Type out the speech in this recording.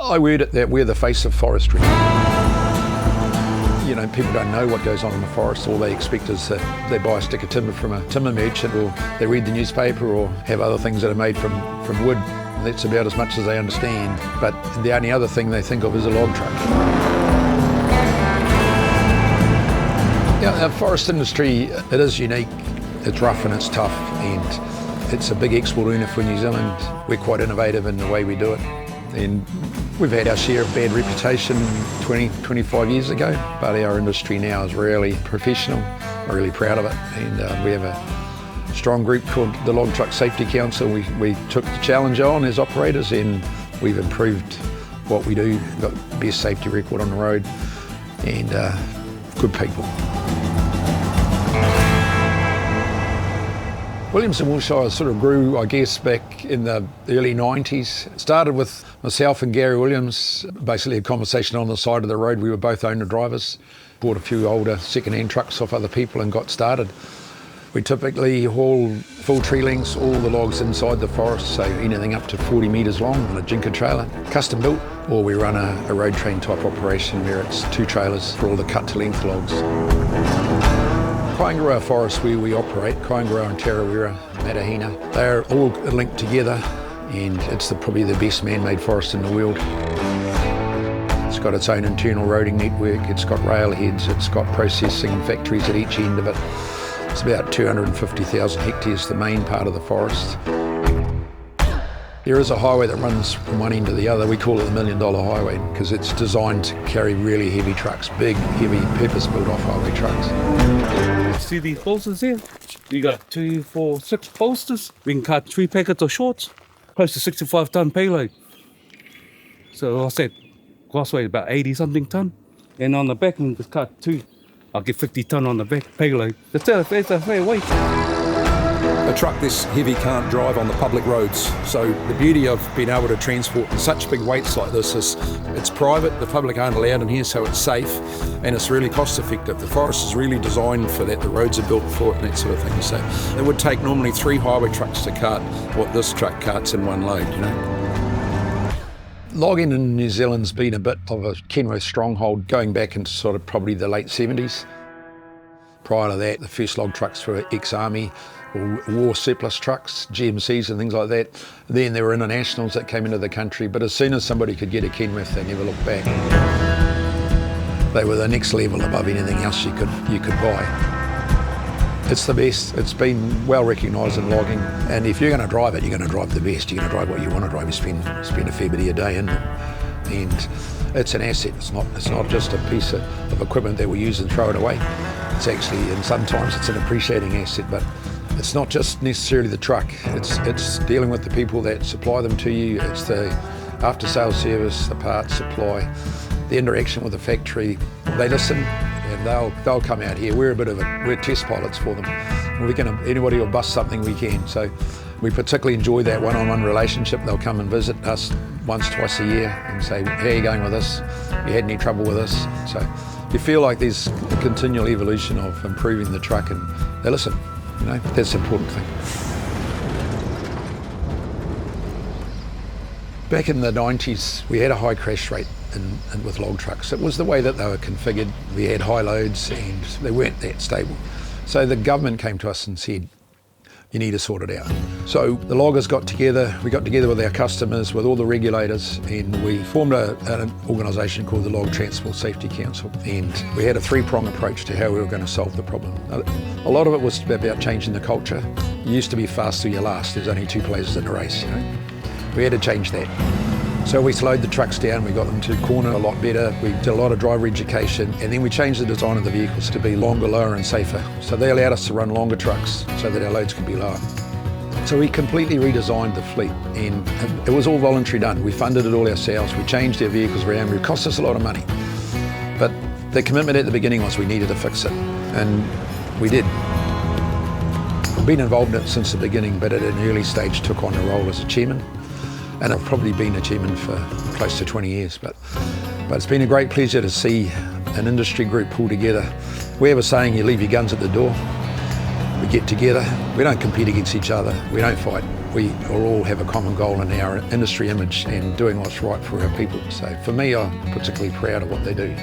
I word it that we're the face of forestry. You know, people don't know what goes on in the forest. All they expect is that they buy a stick of timber from a timber merchant, or they read the newspaper, or have other things that are made from wood. That's about as much as they understand. But the only other thing they think of is a log truck. Yeah, the forest industry, it is unique. It's rough and it's tough, and it's a big export earner for New Zealand. We're quite innovative in the way we do it. And we've had our share of bad reputation 20, 25 years ago, but our industry now is really professional. We're really proud of it, and we have a strong group called the Log Truck Safety Council. We took the challenge on as operators, and we've improved what we do. We've got the best safety record on the road, and good people. Williams and Wilshire sort of grew, I guess, back in the early 90s. It started with myself and Gary Williams, basically a conversation on the side of the road. We were both owner-drivers, bought a few older second-hand trucks off other people and got started. We typically haul full tree lengths, all the logs inside the forest, so anything up to 40 metres long on a jinker trailer, custom built, or we run a road train type operation where it's 2 trailers for all the cut-to-length logs. Kaingaroa Forest, where we operate, Kaingaroa and Tarawera, Matahina, they're all linked together, and it's probably the best man-made forest in the world. It's got its own internal roading network, it's got railheads, it's got processing factories at each end of it. It's about 250,000 hectares, the main part of the forest. There is a highway that runs from one end to the other. We call it the $1 Million Highway because it's designed to carry really heavy trucks, big, heavy, purpose-built off-highway trucks. See these bolsters here? You got 2, 4, 6 bolsters. We can cut 3 packets of shorts, close to 65-ton payload. So I said, gross weight about 80-something ton. And on the back, we can just cut 2. I'll get 50 ton on the back payload. That's a fair weight. A truck this heavy can't drive on the public roads, so the beauty of being able to transport such big weights like this is it's private, the public aren't allowed in here, so it's safe and it's really cost effective. The forest is really designed for that, the roads are built for it and that sort of thing. So it would take normally 3 highway trucks to cart what this truck carts in one load, you know. Logging in New Zealand's been a bit of a Kenworth stronghold going back into sort of probably the late 70s. Prior to that, the first log trucks were ex-army or war surplus trucks, GMCs and things like that. Then there were internationals that came into the country, but as soon as somebody could get a Kenworth, they never looked back. They were the next level above anything else you could buy. It's the best. It's been well recognised in logging, and if you're going to drive it, you're going to drive the best. You're going to drive what you want to drive. You spend a fair bit of your day in it, and it's an asset. It's not just a piece of equipment that we use and throw it away. It's actually, and sometimes it's an appreciating asset, but it's not just necessarily the truck. It's dealing with the people that supply them to you. It's the after-sales service, the parts supply, the interaction with the factory. They listen, and they'll come out here. We're test pilots for them. Anybody will bust something, we can. So we particularly enjoy that one-on-one relationship. They'll come and visit us once, twice a year and say, how are you going with this? You had any trouble with this? So you feel like there's a continual evolution of improving the truck, and they listen. You know, that's the important thing. Back in the 90s, we had a high crash rate with log trucks. It was the way that they were configured. We had high loads and they weren't that stable. So the government came to us and said, you need to sort it out. So the loggers got together, we got together with our customers, with all the regulators, and we formed an organisation called the Log Transport Safety Council, and we had a 3-prong approach to how we were going to solve the problem. A lot of it was about changing the culture. It used to be fast till you last. There's only 2 places in a race, you know. We had to change that. So we slowed the trucks down, we got them to corner a lot better, we did a lot of driver education, and then we changed the design of the vehicles to be longer, lower and safer. So they allowed us to run longer trucks so that our loads could be lower. So we completely redesigned the fleet, and it was all voluntary done. We funded it all ourselves, we changed our vehicles around, it cost us a lot of money. But the commitment at the beginning was we needed to fix it, and we did. I've been involved in it since the beginning, but at an early stage took on a role as a chairman. And I've probably been a chairman for close to 20 years, but it's been a great pleasure to see an industry group pull together. We have a saying, you leave your guns at the door. We get together, we don't compete against each other, we don't fight. we all have a common goal in our industry image and doing what's right for our people. So for me, I'm particularly proud of what they do.